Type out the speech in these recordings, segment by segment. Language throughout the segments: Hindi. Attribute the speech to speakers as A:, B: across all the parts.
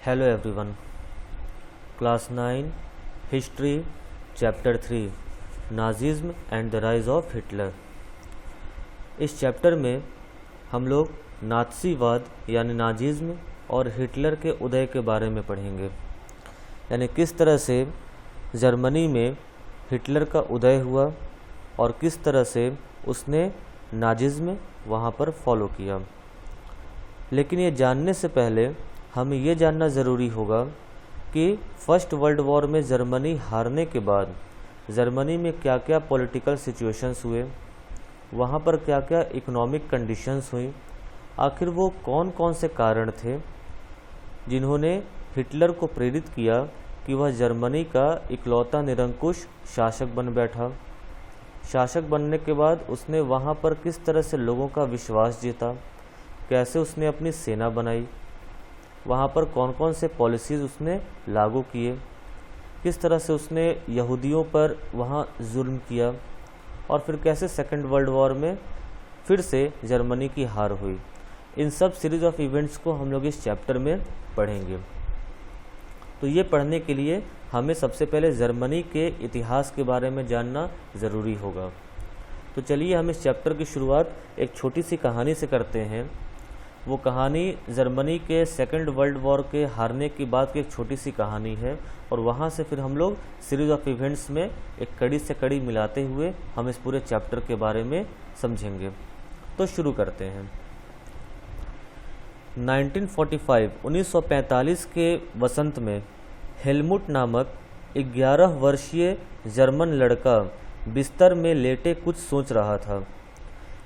A: Hello everyone. Class 9 History Chapter 3 Nazism and the rise of Hitler. इस चैप्टर में हम लोग नाज़ीवाद यानी नाज़िज़्म और हिटलर के उदय के बारे में पढ़ेंगे, यानी किस तरह से जर्मनी में हिटलर का उदय हुआ और किस तरह से उसने नाज़िज़्म वहाँ पर फॉलो किया। लेकिन ये जानने से पहले हमें ये जानना ज़रूरी होगा कि फर्स्ट वर्ल्ड वॉर में जर्मनी हारने के बाद जर्मनी में क्या क्या पॉलिटिकल सिचुएशंस हुए, वहाँ पर क्या क्या इकोनॉमिक कंडीशंस हुई, आखिर वो कौन कौन से कारण थे जिन्होंने हिटलर को प्रेरित किया कि वह जर्मनी का इकलौता निरंकुश शासक बन बैठा। शासक बनने के बाद उसने वहाँ पर किस तरह से लोगों का विश्वास जीता, कैसे उसने अपनी सेना बनाई, वहाँ पर कौन कौन से पॉलिसीज़ उसने लागू किए, किस तरह से उसने यहूदियों पर वहाँ जुल्म किया और फिर कैसे सेकेंड वर्ल्ड वॉर में फिर से जर्मनी की हार हुई। इन सब सीरीज़ ऑफ इवेंट्स को हम लोग इस चैप्टर में पढ़ेंगे। तो ये पढ़ने के लिए हमें सबसे पहले जर्मनी के इतिहास के बारे में जानना ज़रूरी होगा। तो चलिए हम इस चैप्टर की शुरुआत एक छोटी सी कहानी से करते हैं। वो कहानी जर्मनी के सेकेंड वर्ल्ड वॉर के हारने की बाद की एक छोटी सी कहानी है और वहाँ से फिर हम लोग सीरीज़ ऑफ इवेंट्स में एक कड़ी से कड़ी मिलाते हुए हम इस पूरे चैप्टर के बारे में समझेंगे। तो शुरू करते हैं। 1945 के वसंत में हेलमुट नामक 11 वर्षीय जर्मन लड़का बिस्तर में लेटे कुछ सोच रहा था।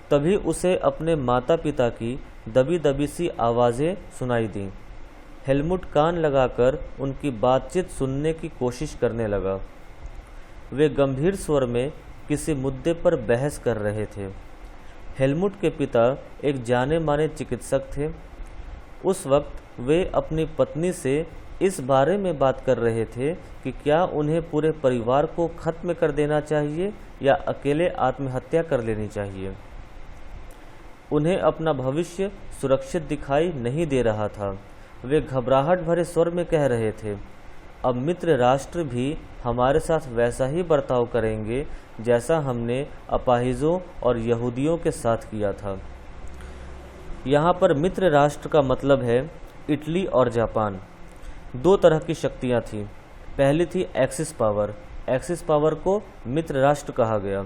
A: तभी उसे अपने माता पिता की दबी दबी सी आवाज़ें सुनाई दी। हेलमुट कान लगाकर उनकी बातचीत सुनने की कोशिश करने लगा। वे गंभीर स्वर में किसी मुद्दे पर बहस कर रहे थे। हेलमुट के पिता एक जाने माने चिकित्सक थे। उस वक्त वे अपनी पत्नी से इस बारे में बात कर रहे थे कि क्या उन्हें पूरे परिवार को ख़त्म कर देना चाहिए या अकेले आत्महत्या कर लेनी चाहिए। उन्हें अपना भविष्य सुरक्षित दिखाई नहीं दे रहा था। वे घबराहट भरे स्वर में कह रहे थे, अब मित्र राष्ट्र भी हमारे साथ वैसा ही बर्ताव करेंगे जैसा हमने अपाहिजों और यहूदियों के साथ किया था। यहाँ पर मित्र राष्ट्र का मतलब है इटली और जापान। दो तरह की शक्तियाँ थीं। पहली थी एक्सिस पावर। एक्सिस पावर को मित्र राष्ट्र कहा गया।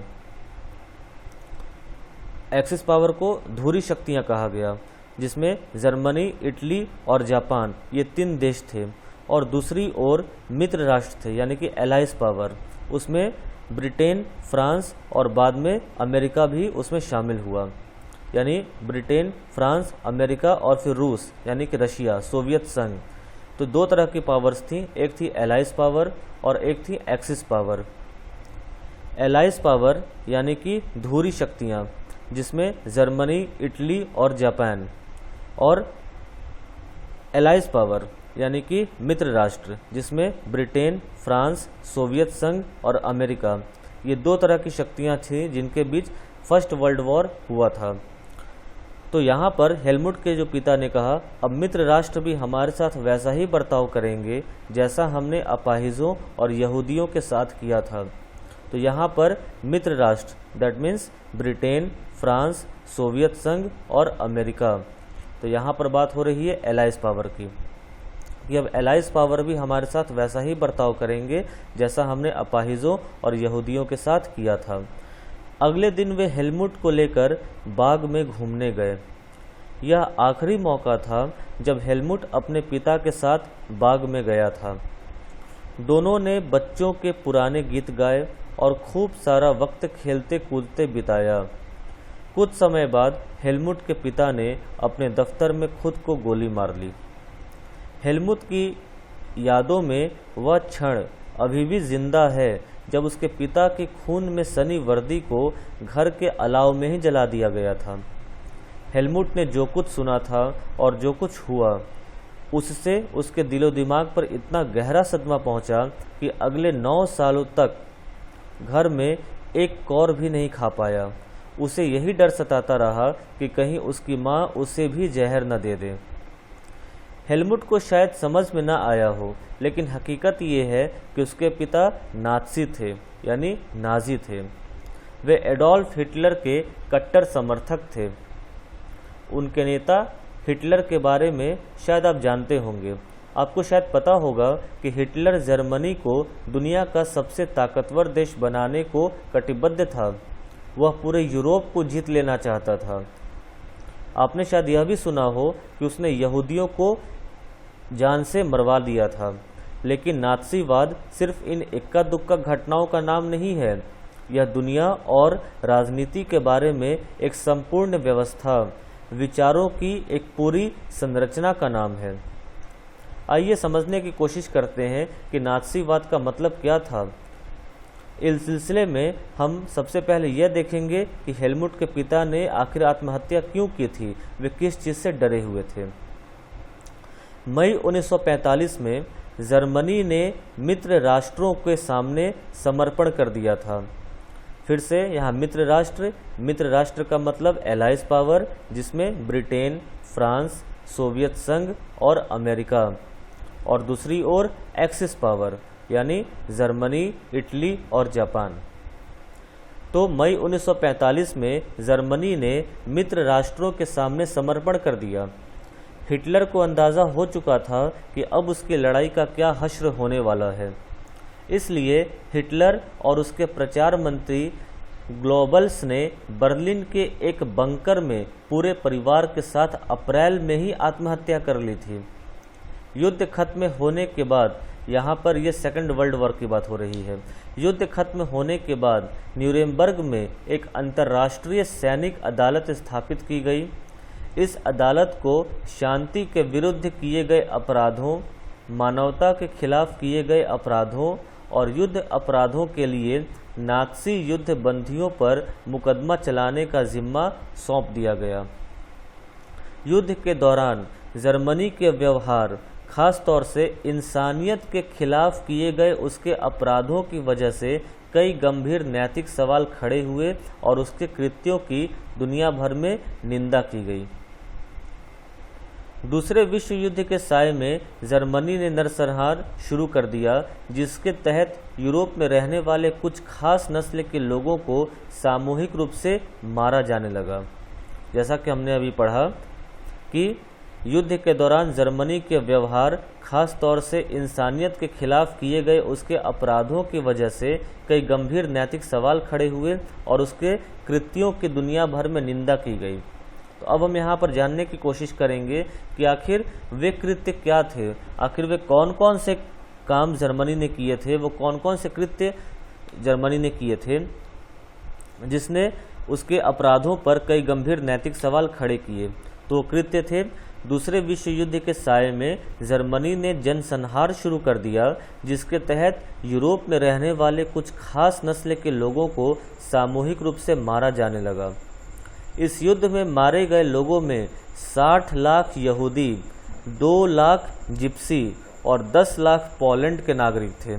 A: एक्सिस पावर को धुरी शक्तियां कहा गया, जिसमें जर्मनी, इटली और जापान ये तीन देश थे और दूसरी ओर मित्र राष्ट्र थे यानी कि एलाइज पावर। उसमें ब्रिटेन, फ्रांस और बाद में अमेरिका भी उसमें शामिल हुआ, यानी ब्रिटेन, फ्रांस, अमेरिका और फिर रूस यानी कि रशिया, सोवियत संघ। तो दो तरह की पावर्स थी, एक थी एलाइज पावर और एक थी एक्सिस पावर। एलाइज पावर यानी कि धुरी शक्तियाँ, जिसमें जर्मनी, इटली और जापान, और एलाइज पावर यानी कि मित्र राष्ट्र, जिसमें ब्रिटेन, फ्रांस, सोवियत संघ और अमेरिका, ये दो तरह की शक्तियां थीं जिनके बीच फर्स्ट वर्ल्ड वॉर हुआ था। तो यहाँ पर हेलमुट के जो पिता ने कहा, अब मित्र राष्ट्र भी हमारे साथ वैसा ही बर्ताव करेंगे जैसा हमने अपाहिजों और यहूदियों के साथ किया था। तो यहाँ पर मित्र राष्ट्र that means Britain, France, Soviet संघ और अमेरिका। तो यहाँ पर बात हो रही है एलाइज पावर की कि अब एलाइज पावर भी हमारे साथ वैसा ही बर्ताव करेंगे जैसा हमने अपाहिजों और यहूदियों के साथ किया था। अगले दिन वे हेलमुट को लेकर बाग में घूमने गए। यह आखिरी मौका था जब हेलमुट अपने पिता के साथ बाग में गया था। दोनों ने बच्चों के पुराने गीत गाए और खूब सारा वक्त खेलते कूदते बिताया। कुछ समय बाद हेलमुट के पिता ने अपने दफ्तर में खुद को गोली मार ली। हेलमुट की यादों में वह क्षण अभी भी जिंदा है जब उसके पिता के खून में सनी वर्दी को घर के अलाव में ही जला दिया गया था। हेलमुट ने जो कुछ सुना था और जो कुछ हुआ, उससे उसके दिलो दिमाग पर इतना गहरा सदमा पहुंचा कि अगले 9 सालों तक घर में एक कौर भी नहीं खा पाया। उसे यही डर सताता रहा कि कहीं उसकी माँ उसे भी जहर न दे दे। हेलमुट को शायद समझ में ना आया हो, लेकिन हकीकत ये है कि उसके पिता नाज़ी थे, यानी नाजी थे। वे एडोल्फ हिटलर के कट्टर समर्थक थे। उनके नेता हिटलर के बारे में शायद आप जानते होंगे। आपको शायद पता होगा कि हिटलर जर्मनी को दुनिया का सबसे ताकतवर देश बनाने को कटिबद्ध था। वह पूरे यूरोप को जीत लेना चाहता था। आपने शायद यह भी सुना हो कि उसने यहूदियों को जान से मरवा दिया था। लेकिन नात्सीवाद सिर्फ इन इक्का दुक्का घटनाओं का नाम नहीं है। यह दुनिया और राजनीति के बारे में एक संपूर्ण व्यवस्था, विचारों की एक पूरी संरचना का नाम है। आइए समझने की कोशिश करते हैं कि नात्सीवाद का मतलब क्या था। इस सिलसिले में हम सबसे पहले यह देखेंगे कि हेलमुट के पिता ने आखिर आत्महत्या क्यों की थी, वे किस चीज़ से डरे हुए थे। मई 1945 में जर्मनी ने मित्र राष्ट्रों के सामने समर्पण कर दिया था। फिर से यहाँ मित्र राष्ट्र का मतलब एलाइज पावर, जिसमें ब्रिटेन, फ्रांस, सोवियत संघ और अमेरिका, और दूसरी ओर एक्सिस पावर यानी जर्मनी, इटली और जापान। तो मई 1945 में जर्मनी ने मित्र राष्ट्रों के सामने समर्पण कर दिया। हिटलर को अंदाज़ा हो चुका था कि अब उसकी लड़ाई का क्या हश्र होने वाला है। इसलिए हिटलर और उसके प्रचार मंत्री ग्लोबल्स ने बर्लिन के एक बंकर में पूरे परिवार के साथ अप्रैल में ही आत्महत्या कर ली थी। युद्ध खत्म होने के बाद, यहाँ पर यह सेकंड वर्ल्ड वॉर की बात हो रही है, युद्ध खत्म होने के बाद न्यूरेमबर्ग में एक अंतर्राष्ट्रीय सैनिक अदालत स्थापित की गई। इस अदालत को शांति के विरुद्ध किए गए अपराधों, मानवता के खिलाफ किए गए अपराधों और युद्ध अपराधों के लिए नात्सी युद्ध बंदियों पर मुकदमा चलाने का जिम्मा सौंप दिया गया। युद्ध के दौरान जर्मनी के व्यवहार, खास तौर से इंसानियत के खिलाफ किए गए उसके अपराधों की वजह से कई गंभीर नैतिक सवाल खड़े हुए और उसके कृत्यों की दुनिया भर में निंदा की गई। दूसरे विश्व युद्ध के साए में जर्मनी ने नरसंहार शुरू कर दिया, जिसके तहत यूरोप में रहने वाले कुछ खास नस्ल के लोगों को सामूहिक रूप से मारा जाने लगा। जैसा कि हमने अभी पढ़ा कि युद्ध के दौरान जर्मनी के व्यवहार, खास तौर से इंसानियत के खिलाफ किए गए उसके अपराधों की वजह से कई गंभीर नैतिक सवाल खड़े हुए और उसके कृत्यों की दुनिया भर में निंदा की गई। तो अब हम यहाँ पर जानने की कोशिश करेंगे कि आखिर वे कृत्य क्या थे, आखिर वे कौन कौन से काम जर्मनी ने किए थे, वो कौन कौन से कृत्य जर्मनी ने किए थे जिसने उसके अपराधों पर कई गंभीर नैतिक सवाल खड़े किए। तो कृत्य थे, दूसरे विश्व युद्ध के साए में जर्मनी ने जनसंहार शुरू कर दिया, जिसके तहत यूरोप में रहने वाले कुछ खास नस्ल के लोगों को सामूहिक रूप से मारा जाने लगा। इस युद्ध में मारे गए लोगों में 60 लाख यहूदी, 2 लाख जिप्सी और 10 लाख पोलैंड के नागरिक थे।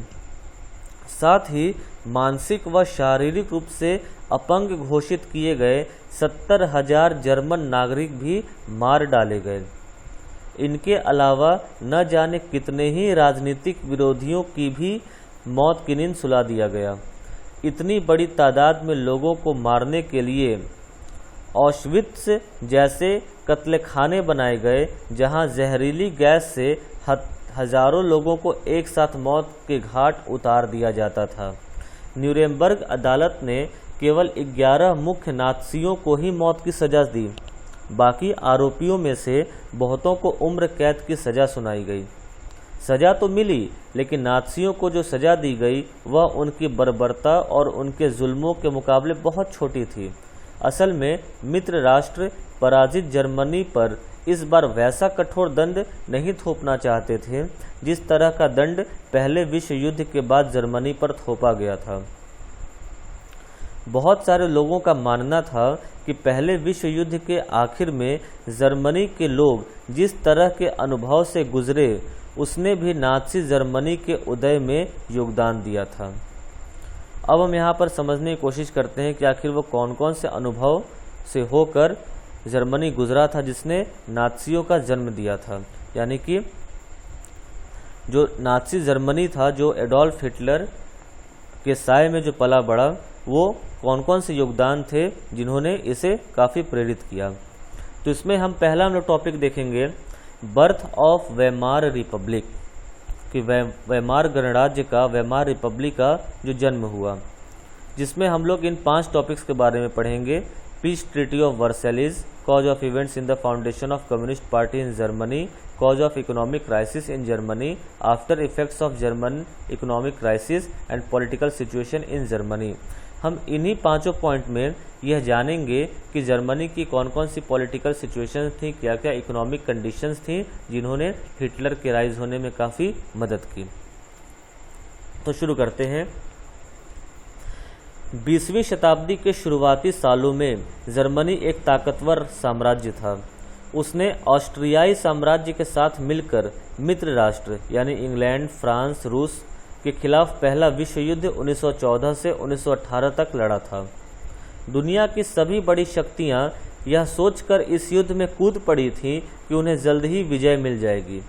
A: साथ ही मानसिक व शारीरिक रूप से अपंग घोषित किए गए 70,000 जर्मन नागरिक भी मार डाले गए। इनके अलावा न जाने कितने ही राजनीतिक विरोधियों की भी मौत की नींद सुला दिया गया। इतनी बड़ी तादाद में लोगों को मारने के लिए ऑश्वित्स जैसे कत्लेखाने बनाए गए, जहां जहरीली गैस से हजारों लोगों को एक साथ मौत के घाट उतार दिया जाता था। न्यूरेमबर्ग अदालत ने केवल 11 मुख्य नात्सियों को ही मौत की सजा दी। बाकी आरोपियों में से बहुतों को उम्र कैद की सजा सुनाई गई। सजा तो मिली, लेकिन नात्सियों को जो सजा दी गई वह उनकी बर्बरता और उनके जुल्मों के मुकाबले बहुत छोटी थी। असल में मित्र राष्ट्र पराजित जर्मनी पर इस बार वैसा कठोर दंड नहीं थोपना चाहते थे जिस तरह का दंड पहले विश्व युद्ध के बाद जर्मनी पर थोपा गया था। बहुत सारे लोगों का मानना था कि पहले विश्व युद्ध के आखिर में जर्मनी के लोग जिस तरह के अनुभव से गुजरे, उसने भी नाज़ी जर्मनी के उदय में योगदान दिया था। अब हम यहाँ पर समझने की कोशिश करते हैं कि आखिर वो कौन कौन से अनुभव से होकर जर्मनी गुजरा था जिसने नात्सियों का जन्म दिया था। यानी कि जो नाज़ी जर्मनी था, जो एडोल्फ हिटलर के साए में जो पला बड़ा, वो कौन कौन से योगदान थे जिन्होंने इसे काफ़ी प्रेरित किया। तो इसमें हम लोग टॉपिक देखेंगे बर्थ ऑफ वेमार रिपब्लिक, कि वेमार गणराज्य का, वेमार रिपब्लिक का जो जन्म हुआ, जिसमें हम लोग इन 5 टॉपिक्स के बारे में पढ़ेंगे। Piece treaty of Versailles, cause of events in the foundation of communist party in Germany, cause of economic crisis in Germany, after effects of German economic crisis and political situation in Germany. हम इन्हीं 5 पॉइंट में यह जानेंगे कि जर्मनी की कौन कौन सी पॉलिटिकल सिचुएशंस थी, क्या क्या इकोनॉमिक कंडीशंस थी जिन्होंने हिटलर के राइज होने में काफ़ी मदद की। तो शुरू करते हैं। 20वीं शताब्दी के शुरुआती सालों में जर्मनी एक ताकतवर साम्राज्य था। उसने ऑस्ट्रियाई साम्राज्य के साथ मिलकर मित्र राष्ट्र यानी इंग्लैंड, फ्रांस, रूस के खिलाफ पहला विश्व युद्ध 1914 से 1918 तक लड़ा था। दुनिया की सभी बड़ी शक्तियां यह सोचकर इस युद्ध में कूद पड़ी थीं कि उन्हें जल्द ही विजय मिल जाएगी।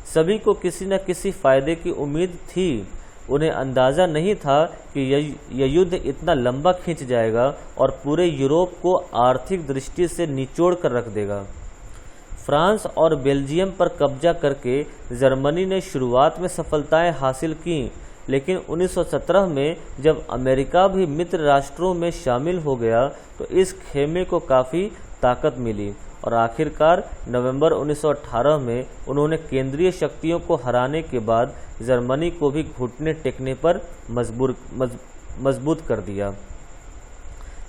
A: सभी को किसी न किसी फायदे की उम्मीद थी। उन्हें अंदाज़ा नहीं था कि यह युद्ध इतना लंबा खींच जाएगा और पूरे यूरोप को आर्थिक दृष्टि से निचोड़ कर रख देगा। फ्रांस और बेल्जियम पर कब्जा करके जर्मनी ने शुरुआत में सफलताएं हासिल की, लेकिन 1917 में जब अमेरिका भी मित्र राष्ट्रों में शामिल हो गया तो इस खेमे को काफ़ी ताकत मिली और आखिरकार नवंबर 1918 में उन्होंने केंद्रीय शक्तियों को हराने के बाद जर्मनी को भी घुटने टेकने पर मजबूत कर दिया।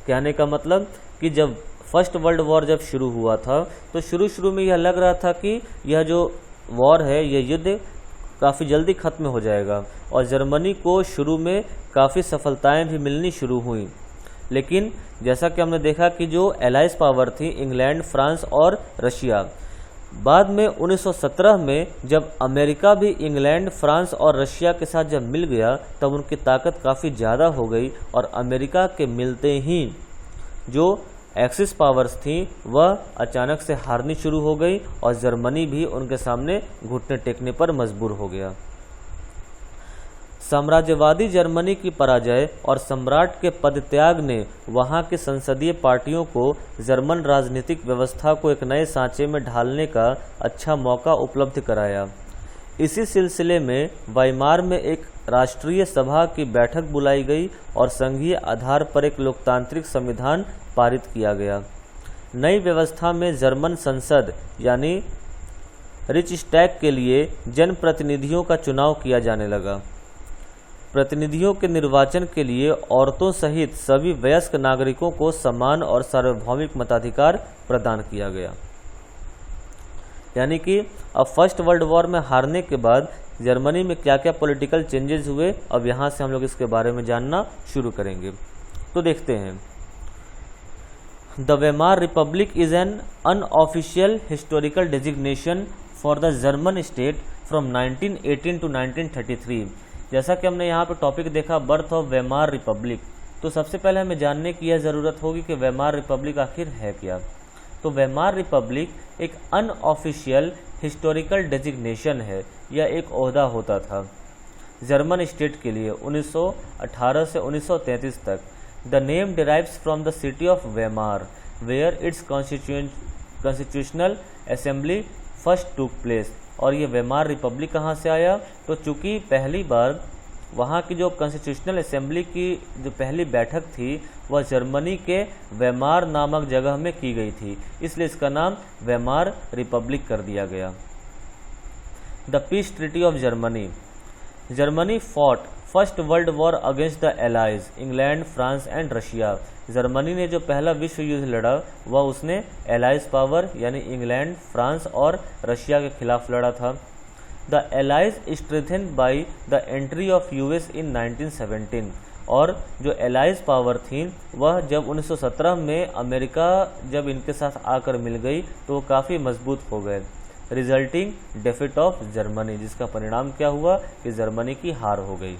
A: कहने का मतलब कि जब फर्स्ट वर्ल्ड वॉर जब शुरू हुआ था तो शुरू में यह लग रहा था कि यह जो वॉर है, यह युद्ध काफ़ी जल्दी खत्म हो जाएगा और जर्मनी को शुरू में काफ़ी सफलताएं भी मिलनी शुरू हुई। लेकिन जैसा कि हमने देखा कि जो एलाइज पावर थी, इंग्लैंड, फ्रांस और रशिया, बाद में 1917 में जब अमेरिका भी इंग्लैंड, फ्रांस और रशिया के साथ जब मिल गया तब उनकी ताकत काफ़ी ज़्यादा हो गई और अमेरिका के मिलते ही जो एक्सिस पावर्स थी वह अचानक से हारनी शुरू हो गई और जर्मनी भी उनके सामने घुटने टेकने पर मजबूर हो गया। साम्राज्यवादी जर्मनी की पराजय और सम्राट के पदत्याग ने वहां की संसदीय पार्टियों को जर्मन राजनीतिक व्यवस्था को एक नए सांचे में ढालने का अच्छा मौका उपलब्ध कराया। इसी सिलसिले में वाइमार में एक राष्ट्रीय सभा की बैठक बुलाई गई और संघीय आधार पर एक लोकतांत्रिक संविधान पारित किया गया। नई व्यवस्था में जर्मन संसद यानी रिचस्टैग के लिए जनप्रतिनिधियों का चुनाव किया जाने लगा। प्रतिनिधियों के निर्वाचन के लिए औरतों सहित सभी वयस्क नागरिकों को समान और सार्वभौमिक मताधिकार प्रदान किया गया। यानी कि अब फर्स्ट वर्ल्ड वॉर में हारने के बाद जर्मनी में क्या क्या पॉलिटिकल चेंजेस हुए, अब यहाँ से हम लोग इसके बारे में जानना शुरू करेंगे। तो देखते हैं। The Weimar republic is an unofficial historical designation for the German state from 1918 to 1933। जैसा कि हमने यहाँ पर टॉपिक देखा बर्थ ऑफ वेमार रिपब्लिक, तो सबसे पहले हमें जानने की यह ज़रूरत होगी कि वेमार रिपब्लिक आखिर है क्या। तो वेमार रिपब्लिक एक अनऑफिशियल हिस्टोरिकल डेजिग्नेशन है, यह एक ओहदा होता था जर्मन स्टेट के लिए 1918 से 1933 तक। The name derives from the city of Weimar where its constitutional assembly first took place. और ये वेमार रिपब्लिक कहाँ से आया, तो चूँकि पहली बार वहाँ की जो कॉन्स्टिट्यूशनल असेंबली की जो पहली बैठक थी वह जर्मनी के वेमार नामक जगह में की गई थी, इसलिए इसका नाम वेमार रिपब्लिक कर दिया गया। The peace treaty of Germany. Germany fought first world war against the allies England, France and Russia. Germany ने जो पहला विश्व युद्ध लड़ा वह उसने एलाइज पावर यानी इंग्लैंड, फ्रांस और रशिया के खिलाफ लड़ा था। The allies strengthened by the entry of US in 1917। और जो एलाइज पावर थी वह जब 1917 में अमेरिका जब इनके साथ आकर मिल गई तो वो काफ़ी मजबूत हो गए, रिजल्टिंग डेफिट ऑफ जर्मनी, जिसका परिणाम क्या हुआ कि जर्मनी की हार हो गई।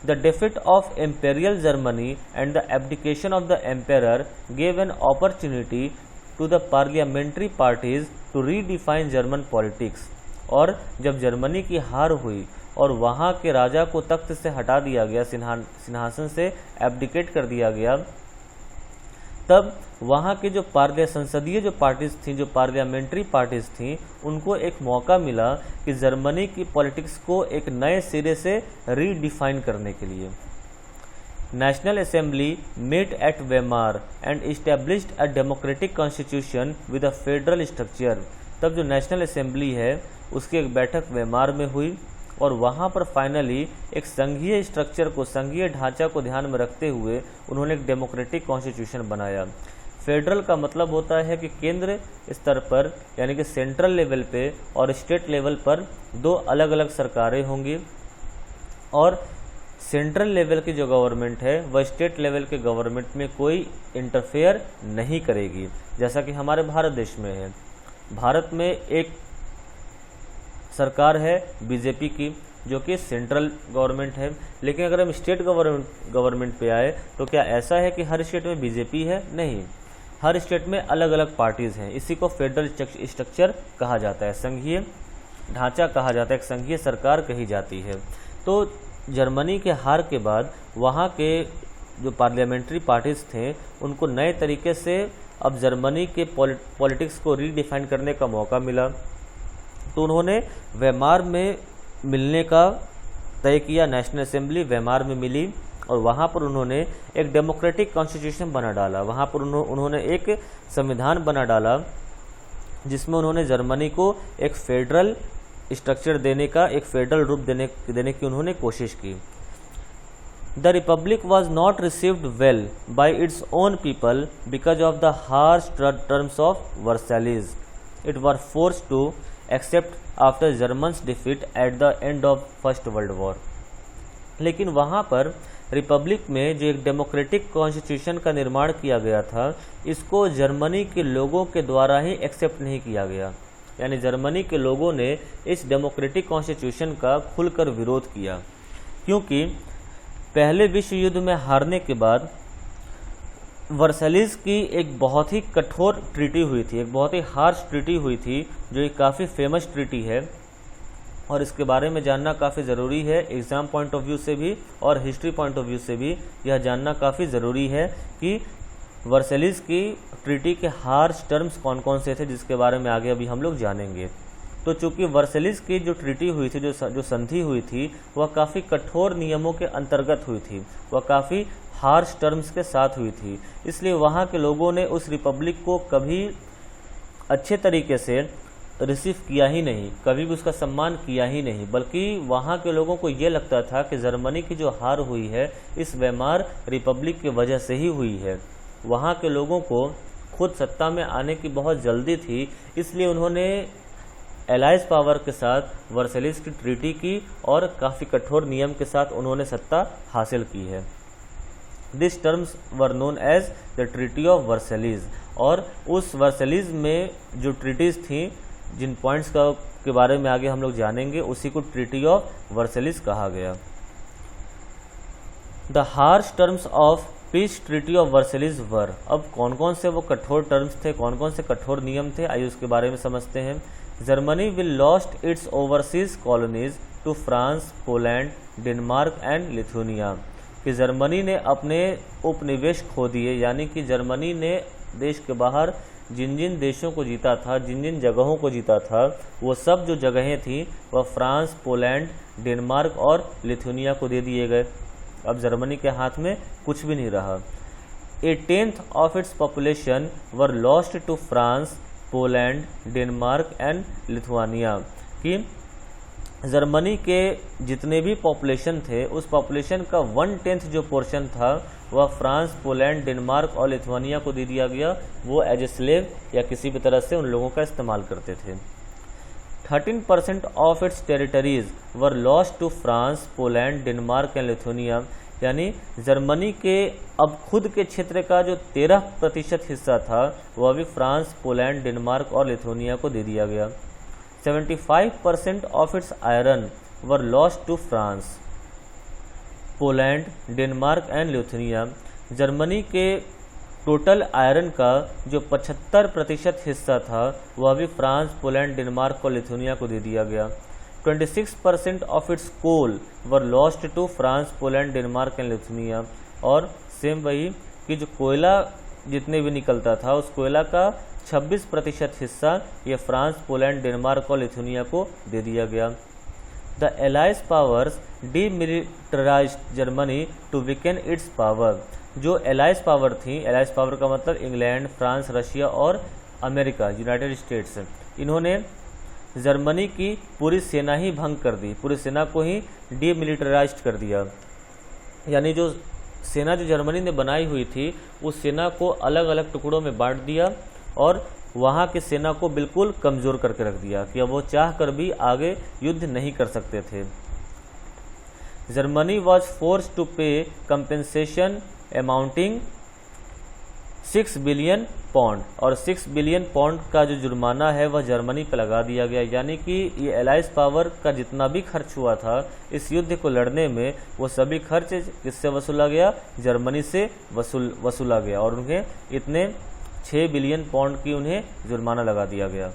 A: The defeat of Imperial Germany and the abdication of the Emperor gave an opportunity to the parliamentary parties to redefine German politics. और जब जर्मनी की हार हुई और वहाँ के राजा को तख्त से हटा दिया गया, सिंहासन से एब्डिकेट कर दिया गया, तब वहाँ के जो संसदीय जो पार्टीज थी, जो पार्लियामेंट्री पार्टीज थी, उनको एक मौका मिला कि जर्मनी की पॉलिटिक्स को एक नए सिरे से रीडिफाइन करने के लिए। National assembly met at Weimar and established a democratic constitution with a federal structure. तब जो नेशनल असेंबली है उसकी एक बैठक वेमार में हुई और वहाँ पर फाइनली एक संघीय स्ट्रक्चर को, संघीय ढांचा को ध्यान में रखते हुए उन्होंने एक डेमोक्रेटिक कॉन्स्टिट्यूशन बनाया। फेडरल का मतलब होता है कि केंद्र स्तर पर यानी कि सेंट्रल लेवल पे और स्टेट लेवल पर दो अलग अलग सरकारें होंगी और सेंट्रल लेवल की जो गवर्नमेंट है वह स्टेट लेवल के गवर्नमेंट में कोई इंटरफेयर नहीं करेगी, जैसा कि हमारे भारत देश में है। भारत में एक सरकार है बीजेपी की जो कि सेंट्रल गवर्नमेंट है, लेकिन अगर हम स्टेट गवर्नमेंट पे आए तो क्या ऐसा है कि हर स्टेट में बीजेपी है? नहीं, हर स्टेट में अलग अलग पार्टीज हैं। इसी को फेडरल स्ट्रक्चर कहा जाता है, संघीय ढांचा कहा जाता है, एक संघीय सरकार कही जाती है। तो जर्मनी के हार के बाद वहाँ के जो पार्लियामेंट्री पार्टीज थे उनको नए तरीके से अब जर्मनी के पॉलिटिक्स को रीडिफाइन करने का मौका मिला, तो उन्होंने वेमार में मिलने का तय किया। नेशनल असेंबली वेमार में मिली और वहाँ पर उन्होंने एक डेमोक्रेटिक कॉन्स्टिट्यूशन बना डाला। वहाँ पर उन्होंने एक संविधान बना डाला जिसमें उन्होंने जर्मनी को एक फेडरल स्ट्रक्चर देने का, एक फेडरल रूप देने की उन्होंने कोशिश की। The republic was not received well by its own people because of the harsh terms of Versailles. It were force to accept after Germans defeat at the end of first world war. लेकिन वहाँ पर रिपब्लिक में जो एक डेमोक्रेटिक कॉन्स्टिट्यूशन का निर्माण किया गया था, इसको जर्मनी के लोगों के द्वारा ही एक्सेप्ट नहीं किया गया। यानी जर्मनी के लोगों ने इस डेमोक्रेटिक कॉन्स्टिट्यूशन का खुलकर विरोध किया, क्योंकि पहले विश्व युद्ध में हारने के बाद वर्सैलिज की एक बहुत ही कठोर ट्रीटी हुई थी, एक बहुत ही हार्श ट्रीटी हुई थी, जो एक काफ़ी फेमस ट्रीटी है और इसके बारे में जानना काफ़ी ज़रूरी है। एग्ज़ाम पॉइंट ऑफ व्यू से भी और हिस्ट्री पॉइंट ऑफ व्यू से भी यह जानना काफ़ी ज़रूरी है कि वर्सैलिज की ट्रीटी के हार्श टर्म्स कौन कौन से थे, जिसके बारे में आगे अभी हम लोग जानेंगे। तो चूंकि वर्सैलिज की जो ट्रीटी हुई थी, जो संधि हुई थी, वह काफ़ी कठोर नियमों के अंतर्गत हुई थी, वह काफ़ी हार्श टर्म्स के साथ हुई थी, इसलिए वहाँ के लोगों ने उस रिपब्लिक को कभी अच्छे तरीके से रिसीव किया ही नहीं, कभी भी उसका सम्मान किया ही नहीं, बल्कि वहाँ के लोगों को ये लगता था कि जर्मनी की जो हार हुई है इस वेमार रिपब्लिक की वजह से ही हुई है। वहाँ के लोगों को खुद सत्ता में आने की बहुत जल्दी थी, इसलिए उन्होंने एलाइज पावर के साथ वर्सैलिज की ट्रीटी की और काफ़ी कठोर नियम के साथ उन्होंने सत्ता हासिल की है। This terms were known as the treaty of Versailles. और उस वर्सैलिज में जो ट्रीटीज थी, जिन पॉइंट्स के बारे में आगे हम लोग जानेंगे, उसी को ट्रीटी ऑफ वर्सैलिज कहा गया। The harsh terms of peace treaty of Versailles were. अब कौन कौन से वो कठोर टर्म्स थे, कौन कौन से कठोर नियम थे, आइए उसके बारे में समझते हैं। Germany will lost its overseas colonies to France, Poland, Denmark and Lithuania. कि जर्मनी ने अपने उपनिवेश खो दिए, यानी कि जर्मनी ने देश के बाहर जिन जिन देशों को जीता था, जिन जिन जगहों को जीता था, वो सब जो जगहें थी वह फ्रांस, पोलैंड, डेनमार्क और लिथुनिया को दे दिए गए। अब जर्मनी के हाथ में कुछ भी नहीं रहा। 1/10 of its population were lost to France, Poland, Denmark and Lithuania. कि जर्मनी के जितने भी पॉपुलेशन थे, उस पॉपुलेशन का 1/10 जो पोर्शन था वह फ्रांस, पोलैंड, डेनमार्क और लिथुआनिया को दे दिया गया। वो एज ए स्लेव या किसी भी तरह से उन लोगों का इस्तेमाल करते थे। 13% of its territories were lost to France, Poland, Denmark and Lithuania. यानी जर्मनी के अब खुद के क्षेत्र का जो 13% हिस्सा था वह भी फ्रांस, पोलैंड, डेनमार्क और लिथुनिया को दे दिया गया। 75% of its iron were lost to France, Poland, Denmark and Lithuania. Germany के टोटल आयरन का जो 75% हिस्सा था वह भी फ्रांस, पोलैंड, डेनमार्क और लिथुनिया को दे दिया गया। 26% of its coal were lost to France, Poland, Denmark and Lithuania. और सेम वही कि जो कोयला जितने भी निकलता था उस कोयला का 26% हिस्सा ये फ्रांस, पोलैंड, डेनमार्क और लिथुनिया को दे दिया गया। The allies powers demilitarised Germany to weaken its power. जो एलाइज पावर थी, एलाइज पावर का मतलब इंग्लैंड, फ्रांस, रशिया और अमेरिका, यूनाइटेड स्टेट्स, इन्होंने जर्मनी की पूरी सेना ही भंग कर दी, पूरी सेना को ही डीमिलिटराइज्ड कर दिया। यानी जो सेना जो जर्मनी ने बनाई हुई थी उस सेना को अलग अलग टुकड़ों में बांट दिया और वहाँ की सेना को बिल्कुल कमज़ोर करके रख दिया कि अब वो चाह कर भी आगे युद्ध नहीं कर सकते थे। जर्मनी वॉज फोर्स टू पे कंपेंसेशन अमाउंटिंग 6 बिलियन पाउंड, और 6 बिलियन पाउंड का जो जुर्माना है वह जर्मनी पर लगा दिया गया। यानी कि ये एलाइज पावर का जितना भी खर्च हुआ था इस युद्ध को लड़ने में वो सभी खर्च किससे वसूला गया? जर्मनी से वसूला गया और उन्हें इतने 6 बिलियन पाउंड की उन्हें जुर्माना लगा दिया गया।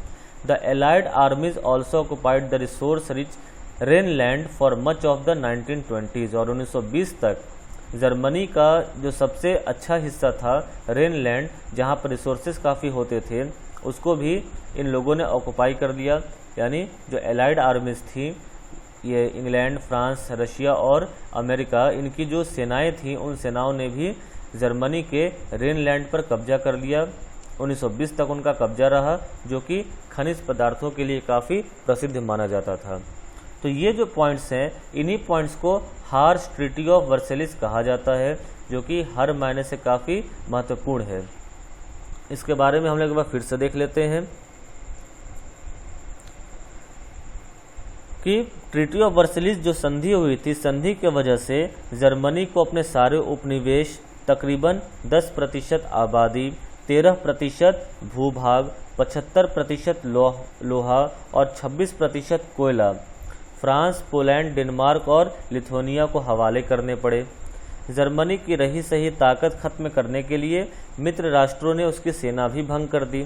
A: The allied आर्मीज also occupied the resource rich रेनलैंड for much of the 1920s, और 1920 तक जर्मनी का जो सबसे अच्छा हिस्सा था रेनलैंड, जहाँ पर रिसोर्सेज काफ़ी होते थे, उसको भी इन लोगों ने ऑक्युपाई कर दिया। यानी जो एलाइड आर्मीज थी, ये इंग्लैंड, फ्रांस, रशिया और अमेरिका, इनकी जो सेनाएं थीं उन सेनाओं ने भी जर्मनी के रेनलैंड पर कब्जा कर लिया। 1920 तक उनका कब्जा रहा, जो कि खनिज पदार्थों के लिए काफ़ी प्रसिद्ध माना जाता था। तो ये जो पॉइंट्स हैं, इन्हीं पॉइंट्स को हार्श ट्रीटी ऑफ वर्सेलिस कहा जाता है, जो कि हर मायने से काफ़ी महत्वपूर्ण है। इसके बारे में हम लोग एक बार फिर से देख लेते हैं कि ट्रीटी ऑफ वर्सेलिस जो संधि हुई थी, संधि के वजह से जर्मनी को अपने सारे उपनिवेश, तकरीबन 10% आबादी, 13% भूभाग, 75% लोहा और 26% कोयला फ्रांस, पोलैंड, डेनमार्क और लिथुनिया को हवाले करने पड़े। जर्मनी की रही सही ताकत खत्म करने के लिए मित्र राष्ट्रों ने उसकी सेना भी भंग कर दी।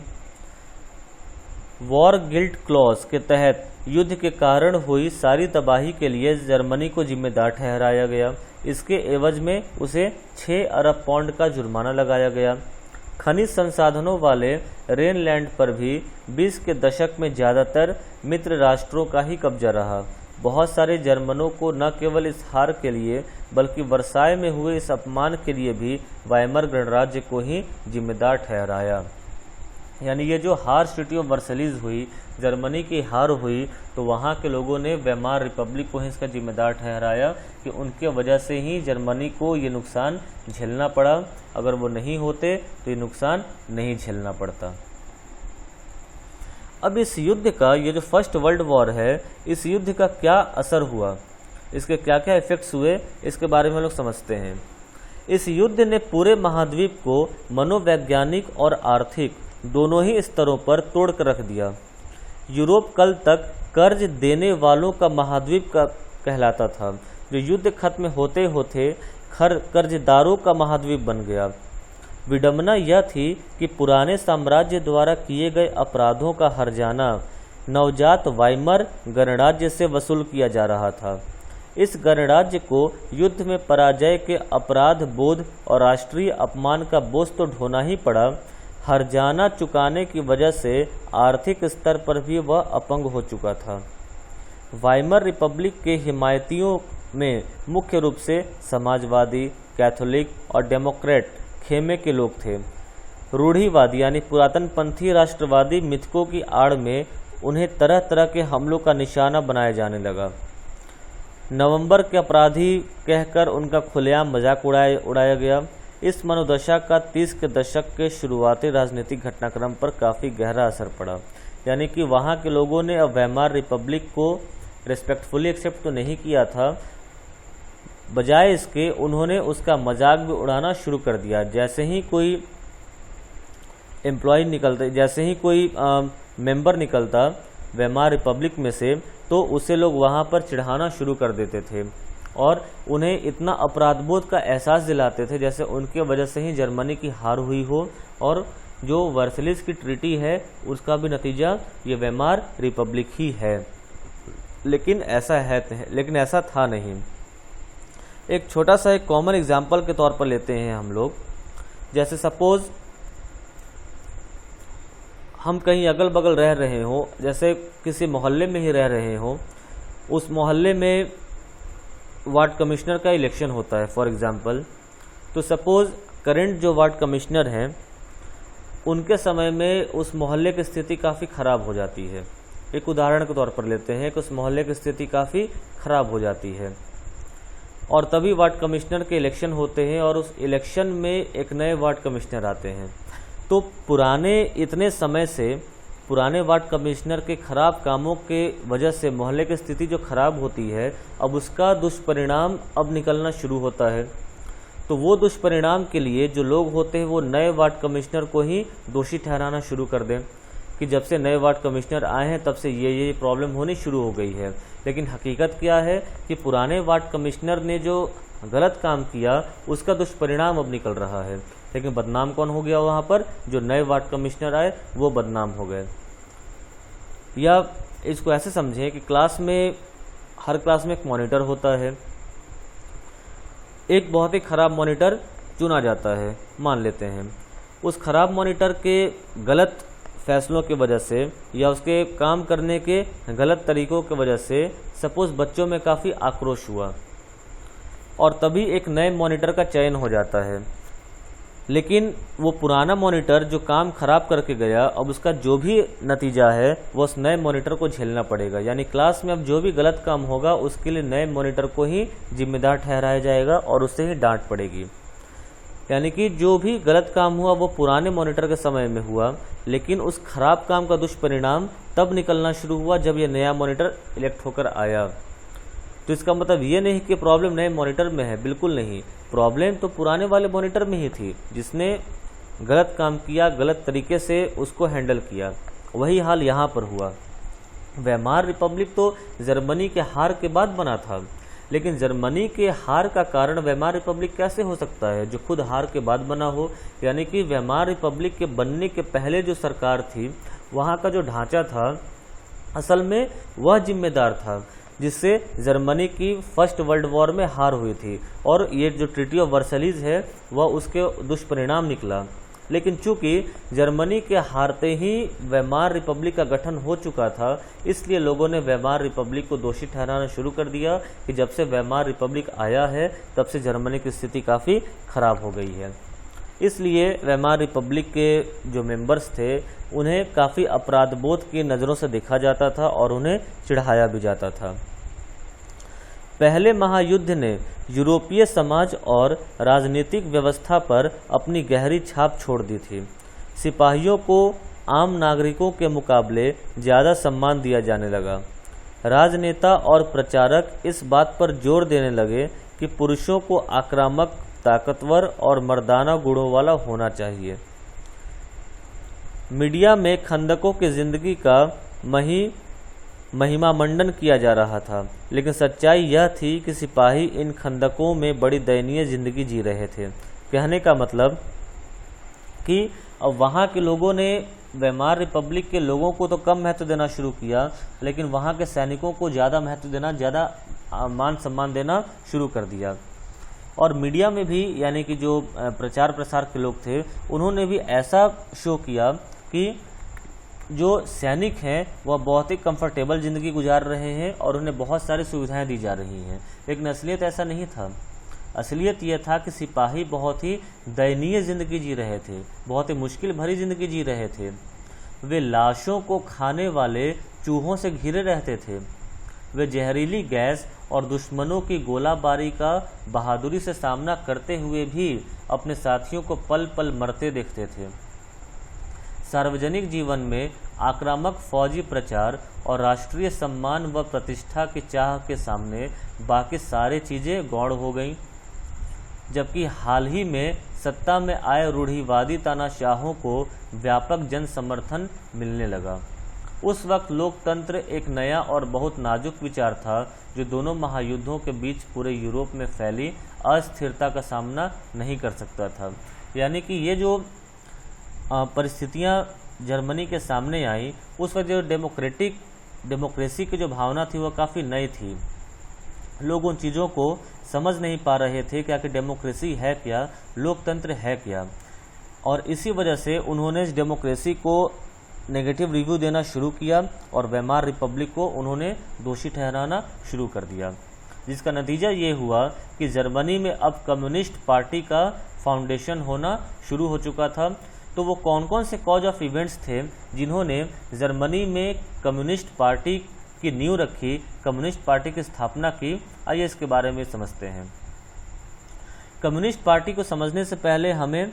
A: वॉर गिल्ट क्लॉज के तहत युद्ध के कारण हुई सारी तबाही के लिए जर्मनी को जिम्मेदार ठहराया गया। इसके एवज में उसे 6 अरब पाउंड का जुर्माना लगाया गया। खनिज संसाधनों वाले रेनलैंड पर भी 20 के दशक में ज़्यादातर मित्र राष्ट्रों का ही कब्जा रहा। बहुत सारे जर्मनों को न केवल इस हार के लिए बल्कि वर्साय में हुए इस अपमान के लिए भी वाइमर गणराज्य को ही जिम्मेदार ठहराया। यानी ये जो हार ट्रीटी ऑफ वर्सेलिस हुई, जर्मनी की हार हुई, तो वहाँ के लोगों ने वेमार रिपब्लिक को ही इसका जिम्मेदार ठहराया कि उनके वजह से ही जर्मनी को ये नुकसान झेलना पड़ा। अगर वो नहीं होते तो ये नुकसान नहीं झेलना पड़ता। अब इस युद्ध का, ये जो फर्स्ट वर्ल्ड वॉर है, इस युद्ध का क्या असर हुआ, इसके क्या क्या इफेक्ट्स हुए, इसके बारे में हम लोग समझते हैं। इस युद्ध ने पूरे महाद्वीप को मनोवैज्ञानिक और आर्थिक दोनों ही स्तरों पर तोड़ कर रख दिया। यूरोप कल तक कर्ज देने वालों का महाद्वीप का कहलाता था, जो युद्ध खत्म होते होते कर्जदारों का महाद्वीप बन गया। विडंबना यह थी कि पुराने साम्राज्य द्वारा किए गए अपराधों का हर्जाना नवजात वाइमर गणराज्य से वसूल किया जा रहा था। इस गणराज्य को युद्ध में पराजय के अपराध बोध और राष्ट्रीय अपमान का बोझ तो ढोना ही पड़ा। हर्जाना चुकाने की वजह से आर्थिक स्तर पर भी वह अपंग हो चुका था। वाइमर रिपब्लिक के हिमायतियों में मुख्य रूप से समाजवादी, कैथोलिक और डेमोक्रेट खेमे के लोग थे। रूढ़िवादी यानी पुरातनपंथी राष्ट्रवादी मिथकों की आड़ में उन्हें तरह तरह के हमलों का निशाना बनाया जाने लगा। नवंबर के अपराधी कहकर उनका खुलेआम मजाक उड़ाया गया। इस मनोदशा का 30 के दशक के शुरुआती राजनीतिक घटनाक्रम पर काफ़ी गहरा असर पड़ा। यानी कि वहाँ के लोगों ने अब वेमार रिपब्लिक को रिस्पेक्टफुली एक्सेप्ट तो नहीं किया था, बजाय इसके उन्होंने उसका मजाक भी उड़ाना शुरू कर दिया। जैसे ही कोई एम्प्लॉय निकलता, जैसे ही कोई मेंबर निकलता वेमार रिपब्लिक में से, तो उसे लोग वहाँ पर चिढ़ाना शुरू कर देते थे। और उन्हें इतना अपराधबोध का एहसास दिलाते थे जैसे उनके वजह से ही जर्मनी की हार हुई हो, और जो वर्सलिस की ट्रीटी है उसका भी नतीजा ये वेमार रिपब्लिक ही है। लेकिन ऐसा था नहीं। एक छोटा सा एक कॉमन एग्जाम्पल के तौर पर लेते हैं हम लोग। जैसे सपोज हम कहीं अगल बगल रह रहे हो, जैसे किसी मोहल्ले में ही रह रहे हो, उस मोहल्ले में वार्ड कमिश्नर का इलेक्शन होता है फॉर एग्जांपल। तो सपोज करंट जो वार्ड कमिश्नर हैं उनके समय में उस मोहल्ले की स्थिति काफ़ी ख़राब हो जाती है। एक उदाहरण के तौर पर लेते हैं कि उस मोहल्ले की स्थिति काफ़ी ख़राब हो जाती है और तभी वार्ड कमिश्नर के इलेक्शन होते हैं और उस इलेक्शन में एक नए वार्ड कमिश्नर आते हैं। तो इतने समय से पुराने वार्ड कमिश्नर के खराब कामों के वजह से मोहल्ले की स्थिति जो खराब होती है, अब उसका दुष्परिणाम अब निकलना शुरू होता है। तो वो दुष्परिणाम के लिए जो लोग होते हैं वो नए वार्ड कमिश्नर को ही दोषी ठहराना शुरू कर दें कि जब से नए वार्ड कमिश्नर आए हैं तब से ये प्रॉब्लम होनी शुरू हो गई है। लेकिन हकीकत क्या है कि पुराने वार्ड कमिश्नर ने जो गलत काम किया उसका दुष्परिणाम अब निकल रहा है। लेकिन बदनाम कौन हो गया वहाँ पर? जो नए वार्ड कमिश्नर आए वो बदनाम हो गए। या इसको ऐसे समझें कि हर क्लास में एक मॉनिटर होता है। एक बहुत ही ख़राब मॉनिटर चुना जाता है, मान लेते हैं। उस ख़राब मॉनिटर के गलत फैसलों की वजह से या उसके काम करने के गलत तरीक़ों की वजह से सपोज़ बच्चों में काफ़ी आक्रोश हुआ और तभी एक नए मॉनिटर का चयन हो जाता है। लेकिन वो पुराना मॉनिटर जो काम खराब करके गया, अब उसका जो भी नतीजा है वो उस नए मॉनिटर को झेलना पड़ेगा। यानी क्लास में अब जो भी गलत काम होगा उसके लिए नए मॉनिटर को ही जिम्मेदार ठहराया जाएगा और उससे ही डांट पड़ेगी। यानी कि जो भी गलत काम हुआ वो पुराने मॉनिटर के समय में हुआ, लेकिन उस खराब काम का दुष्परिणाम तब निकलना शुरू हुआ जब ये नया मॉनिटर इलेक्ट होकर आया। तो इसका मतलब ये नहीं कि प्रॉब्लम नए मॉनिटर में है, बिल्कुल नहीं। प्रॉब्लम तो पुराने वाले मॉनिटर में ही थी जिसने गलत काम किया, गलत तरीके से उसको हैंडल किया। वही हाल यहाँ पर हुआ। वेमार रिपब्लिक तो जर्मनी के हार के बाद बना था, लेकिन जर्मनी के हार का कारण वेमार रिपब्लिक कैसे हो सकता है जो खुद हार के बाद बना हो? यानी कि वेमार रिपब्लिक के बनने के पहले जो सरकार थी वहाँ का जो ढांचा था असल में वह जिम्मेदार था जिससे जर्मनी की फर्स्ट वर्ल्ड वॉर में हार हुई थी और ये जो ट्रीटी ऑफ वर्सलीज है वह उसके दुष्परिणाम निकला। लेकिन चूंकि जर्मनी के हारते ही वेमार रिपब्लिक का गठन हो चुका था, इसलिए लोगों ने वेमार रिपब्लिक को दोषी ठहराना शुरू कर दिया कि जब से वेमार रिपब्लिक आया है तब से जर्मनी की स्थिति काफ़ी खराब हो गई है। इसलिए वेमार रिपब्लिक के जो मेंबर्स थे उन्हें काफ़ी अपराधबोध की नज़रों से देखा जाता था और उन्हें चिढ़ाया भी जाता था। पहले महायुद्ध ने यूरोपीय समाज और राजनीतिक व्यवस्था पर अपनी गहरी छाप छोड़ दी थी। सिपाहियों को आम नागरिकों के मुकाबले ज़्यादा सम्मान दिया जाने लगा। राजनेता और प्रचारक इस बात पर जोर देने लगे कि पुरुषों को आक्रामक, ताकतवर और मर्दाना गुणों वाला होना चाहिए। मीडिया में खंदकों की जिंदगी का महिमा मंडन किया जा रहा था, लेकिन सच्चाई यह थी कि सिपाही इन खंदकों में बड़ी दयनीय जिंदगी जी रहे थे। कहने का मतलब कि अब वहाँ के लोगों ने वेमार रिपब्लिक के लोगों को तो कम महत्व देना शुरू किया, लेकिन वहाँ के सैनिकों को ज़्यादा महत्व देना, ज़्यादा मान सम्मान देना शुरू कर दिया। और मीडिया में भी यानी कि जो प्रचार प्रसार के लोग थे उन्होंने भी ऐसा शो किया कि जो सैनिक हैं वह बहुत ही कंफर्टेबल ज़िंदगी गुजार रहे हैं और उन्हें बहुत सारी सुविधाएं दी जा रही हैं। लेकिन असलियत ऐसा नहीं था। असलियत यह था कि सिपाही बहुत ही दयनीय ज़िंदगी जी रहे थे, बहुत ही मुश्किल भरी ज़िंदगी जी रहे थे। वे लाशों को खाने वाले चूहों से घिरे रहते थे। वे जहरीली गैस और दुश्मनों की गोलाबारी का बहादुरी से सामना करते हुए भी अपने साथियों को पल पल मरते देखते थे। सार्वजनिक जीवन में आक्रामक फौजी प्रचार और राष्ट्रीय सम्मान व प्रतिष्ठा की चाह के सामने बाकी सारी चीज़ें गौण हो गईं। जबकि हाल ही में सत्ता में आए रूढ़िवादी तानाशाहों को व्यापक जन समर्थन मिलने लगा। उस वक्त लोकतंत्र एक नया और बहुत नाजुक विचार था जो दोनों महायुद्धों के बीच पूरे यूरोप में फैली अस्थिरता का सामना नहीं कर सकता था। यानी कि ये जो परिस्थितियां जर्मनी के सामने आई, उस वक्त जो डेमोक्रेसी की जो भावना थी वह काफ़ी नई थी। लोग उन चीज़ों को समझ नहीं पा रहे थे कि आखिर डेमोक्रेसी है क्या, लोकतंत्र है क्या, और इसी वजह से उन्होंने इस डेमोक्रेसी को नेगेटिव रिव्यू देना शुरू किया और वेमार रिपब्लिक को उन्होंने दोषी ठहराना शुरू कर दिया, जिसका नतीजा ये हुआ कि जर्मनी में अब कम्युनिस्ट पार्टी का फाउंडेशन होना शुरू हो चुका था। तो वो कौन कौन से कॉज ऑफ इवेंट्स थे जिन्होंने जर्मनी में कम्युनिस्ट पार्टी की नींव रखी, कम्युनिस्ट पार्टी की स्थापना की, आइए इसके बारे में समझते हैं। कम्युनिस्ट पार्टी को समझने से पहले हमें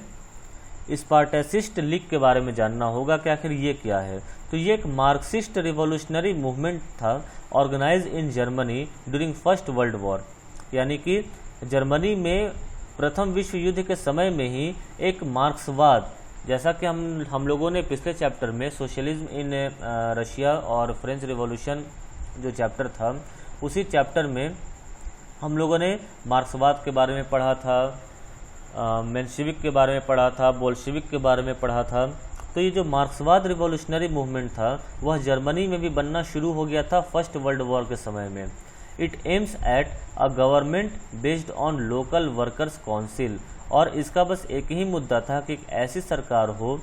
A: स्पार्टैसिस्ट लीग के बारे में जानना होगा कि आखिर ये क्या है। तो ये एक मार्क्सिस्ट रिवॉल्यूशनरी मूवमेंट था organise in Germany during first world war. यानी कि जर्मनी में प्रथम विश्व युद्ध के समय में ही एक मार्क्सवाद, जैसा कि हम लोगों ने पिछले चैप्टर में सोशलिज्म इन रशिया और फ्रेंच रिवॉल्यूशन जो चैप्टर था, उसी चैप्टर में हम लोगों ने मार्क्सवाद के बारे में पढ़ा था, मेंशेविक के बारे में पढ़ा था, बोल्शेविक के बारे में पढ़ा था। तो ये जो मार्क्सवाद रिवॉल्यूशनरी मूवमेंट था वह जर्मनी में भी बनना शुरू हो गया था फर्स्ट वर्ल्ड वॉर के समय में। It aims at a government based on local workers council, और इसका बस एक ही मुद्दा था कि एक ऐसी सरकार हो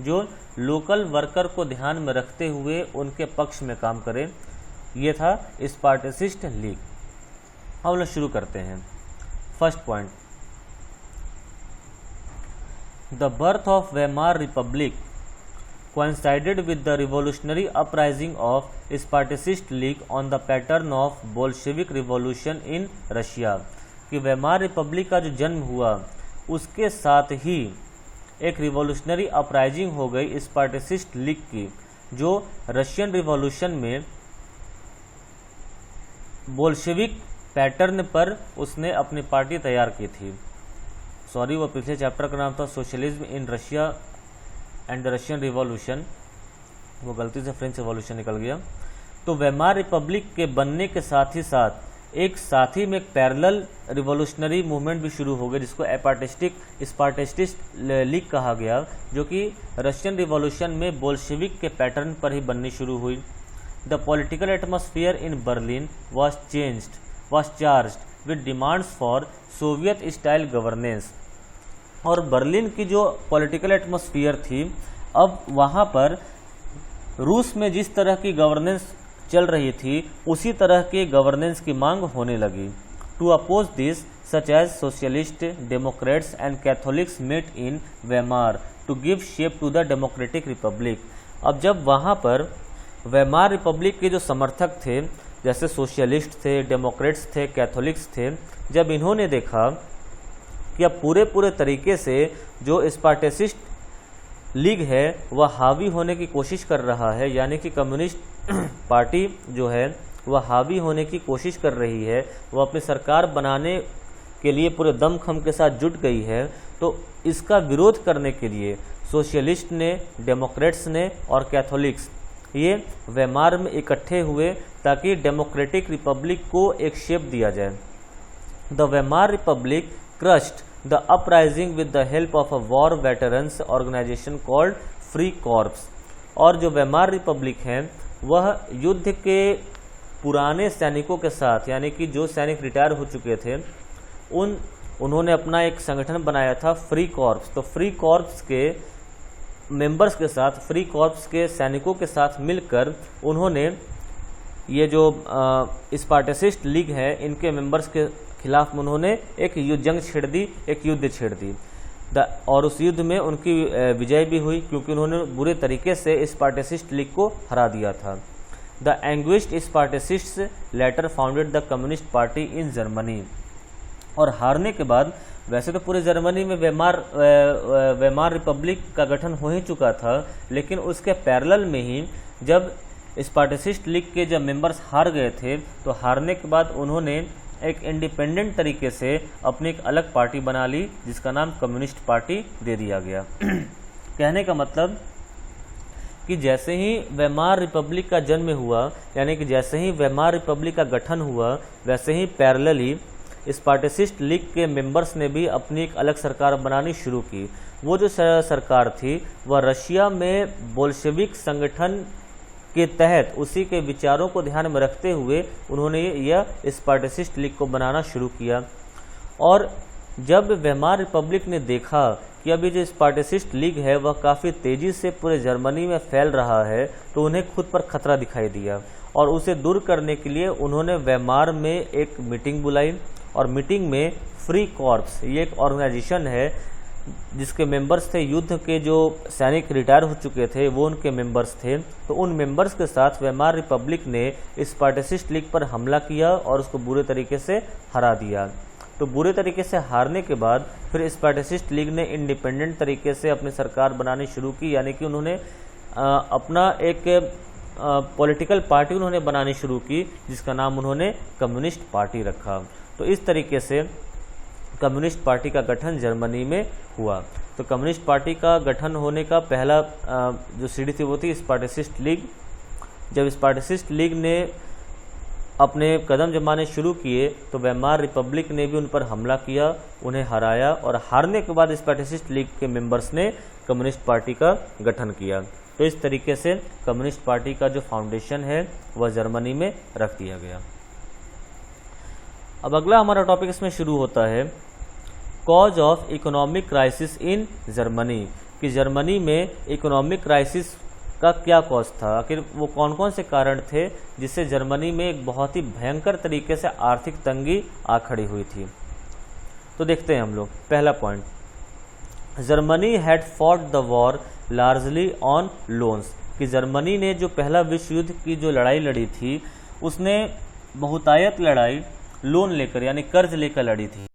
A: जो लोकल वर्कर को ध्यान में रखते हुए उनके पक्ष में काम करे। ये था स्पार्टैसिस्ट लीग। हम लोग शुरू करते हैं। First point, the birth of Weimar Republic coincided with the revolutionary uprising of Spartacist League on the pattern of Bolshevik Revolution in Russia। कि वेमार रिपब्लिक का जो जन्म हुआ उसके साथ ही एक रिवॉल्यूशनरी अपराइजिंग हो गई स्पार्टैसिस्ट लीग की, जो रशियन रिवॉल्यूशन में बोल्शेविक पैटर्न पर उसने अपनी पार्टी तैयार की थी। सॉरी, वो पिछले चैप्टर का नाम था socialism in Russia and the Russian revolution, वो गलती से फ्रेंच रिवॉल्यूशन निकल गया। तो वेमार रिपब्लिक के बनने के साथ ही साथ एक साथ ही में एक पैरेलल रिवॉल्यूशनरी मूवमेंट भी शुरू हो गया, जिसको स्पार्टैसिस्ट लीग कहा गया, जो कि रशियन रिवॉल्यूशन में बोल्शेविक के पैटर्न पर ही बननी शुरू हुई। The political atmosphere in Berlin was charged with demands for Soviet style governance. और बर्लिन की जो पॉलिटिकल एटमॉस्फेयर थी, अब वहाँ पर रूस में जिस तरह की गवर्नेंस चल रही थी उसी तरह के गवर्नेंस की मांग होने लगी। To oppose this such as socialist, democrats and Catholics met in Weimar to give shape to the democratic republic. अब जब वहाँ पर वेमार रिपब्लिक के जो समर्थक थे, जैसे सोशलिस्ट थे, डेमोक्रेट्स थे, कैथोलिक्स थे, जब इन्होंने देखा कि अब पूरे तरीके से जो स्पार्टैसिस्ट लीग है वह हावी होने की कोशिश कर रहा है, यानी कि कम्युनिस्ट पार्टी जो है वह हावी होने की कोशिश कर रही है, वह अपनी सरकार बनाने के लिए पूरे दमखम के साथ जुट गई है, तो इसका विरोध करने के लिए सोशलिस्ट ने, डेमोक्रेट्स ने और कैथोलिक्स ये वेमार में इकट्ठे हुए ताकि डेमोक्रेटिक रिपब्लिक को एक शेप दिया जाए। The Weimar Republic crushed the uprising with the help of a war veterans organization called Free Corps। और जो वेमार रिपब्लिक हैं वह युद्ध के पुराने सैनिकों के साथ, यानी कि जो सैनिक रिटायर हो चुके थे, उन्होंने अपना एक संगठन बनाया था फ्री कॉर्प्स। तो फ्री कॉर्प्स के मेंबर्स के साथ, फ्री कॉर्प्स के सैनिकों के साथ मिलकर उन्होंने ये जो स्पार्टैसिस्ट लीग है इनके मेंबर्स के खिलाफ उन्होंने एक जंग छेड़ दी, एक युद्ध छेड़ दी। और उस युद्ध में उनकी विजय भी हुई क्योंकि उन्होंने बुरे तरीके से स्पार्टैसिस्ट लीग को हरा दिया था। The anguished Spartacists later founded the communist party in Germany. और हारने के बाद, वैसे तो पूरे जर्मनी में वेमार रिपब्लिक का गठन हो ही चुका था, लेकिन उसके पैरेलल में ही जब स्पार्टैसिस्ट लीग के जब मेंबर्स हार गए थे, तो हारने के बाद उन्होंने एक इंडिपेंडेंट तरीके से अपनी एक अलग पार्टी बना ली जिसका नाम कम्युनिस्ट पार्टी दे दिया गया। कहने का मतलब कि जैसे ही वेमार रिपब्लिक का जन्म हुआ, यानी कि जैसे ही वेमार रिपब्लिक का गठन हुआ, वैसे ही पैरेलली स्पार्टसिस्ट लीग के मेंबर्स ने भी अपनी एक अलग सरकार बनानी शुरू की। वो जो सरकार थी वह रशिया में बोल्शेविक संगठन के तहत उसी के विचारों को ध्यान में रखते हुए उन्होंने यह स्पार्टसिस्ट लीग को बनाना शुरू किया। और जब वेमार रिपब्लिक ने देखा कि अभी जो स्पार्टसिस्ट लीग है वह काफ़ी तेज़ी से पूरे जर्मनी में फैल रहा है, तो उन्हें खुद पर खतरा दिखाई दिया और उसे दूर करने के लिए उन्होंने वेमार में एक मीटिंग बुलाई। और मीटिंग में फ्री कॉर्प्स, ये एक ऑर्गेनाइजेशन है जिसके मेंबर्स थे, युद्ध के जो सैनिक रिटायर हो चुके थे वो उनके मेंबर्स थे। तो उन मेंबर्स के साथ वेमार रिपब्लिक ने स्पार्टसिस्ट लीग पर हमला किया और उसको बुरे तरीके से हरा दिया। तो बुरे तरीके से हारने के बाद फिर स्पार्टसिस्ट लीग ने इंडिपेंडेंट तरीके से अपनी सरकार बनानी शुरू की, यानी कि उन्होंने अपना एक पॉलिटिकल पार्टी उन्होंने बनानी शुरू की जिसका नाम उन्होंने कम्युनिस्ट पार्टी रखा। तो इस तरीके से कम्युनिस्ट पार्टी का गठन जर्मनी में हुआ। तो कम्युनिस्ट पार्टी का गठन होने का पहला जो सीढ़ी थी वो थी स्पार्टसिस्ट लीग। जब स्पार्टसिस्ट लीग ने अपने कदम जमाने शुरू किए तो वेमार रिपब्लिक ने भी उन पर हमला किया, उन्हें हराया और हारने के बाद स्पार्टसिस्ट लीग के मेंबर्स ने कम्युनिस्ट पार्टी का गठन किया। तो इस तरीके से कम्युनिस्ट पार्टी का जो फाउंडेशन है वह जर्मनी में रख दिया गया। अब अगला हमारा टॉपिक इसमें शुरू होता है cause of economic crisis in Germany, कि जर्मनी में इकोनॉमिक क्राइसिस का क्या कॉज था, आखिर वो कौन कौन से कारण थे जिससे जर्मनी में एक बहुत ही भयंकर तरीके से आर्थिक तंगी आ खड़ी हुई थी। तो देखते हैं हम लोग। पहला point, Germany had fought the war largely on loans, कि जर्मनी ने जो पहला विश्व युद्ध की जो लड़ाई लड़ी थी उसने बहुतायत लड़ाई लोन लेकर यानी कर्ज लेकर लड़ी थी।